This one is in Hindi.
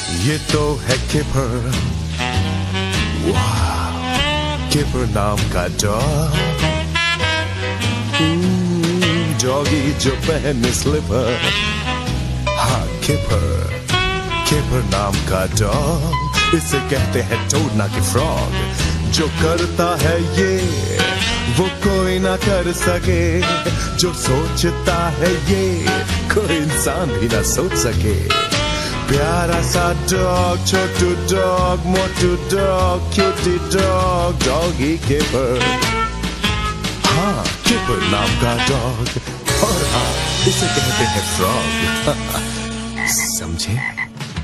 ये तो है किपर, वाह, किपर नाम का डॉग। डॉगी जो पहने स्लीपर, हाँ किपर, किपर नाम का डॉग। इसे कहते हैं टोड ना कि फ्रॉग। जो करता है ये वो कोई ना कर सके, जो सोचता है ये कोई इंसान भी ना सोच सके। प्यारा सा डॉग, छोटू डॉग, मोटू डॉग, क्यूटी डॉग, डॉगी किपर, हाँ किपर नाम का डॉग। और हाँ, इसे कहते हैं फ्रॉग। समझे?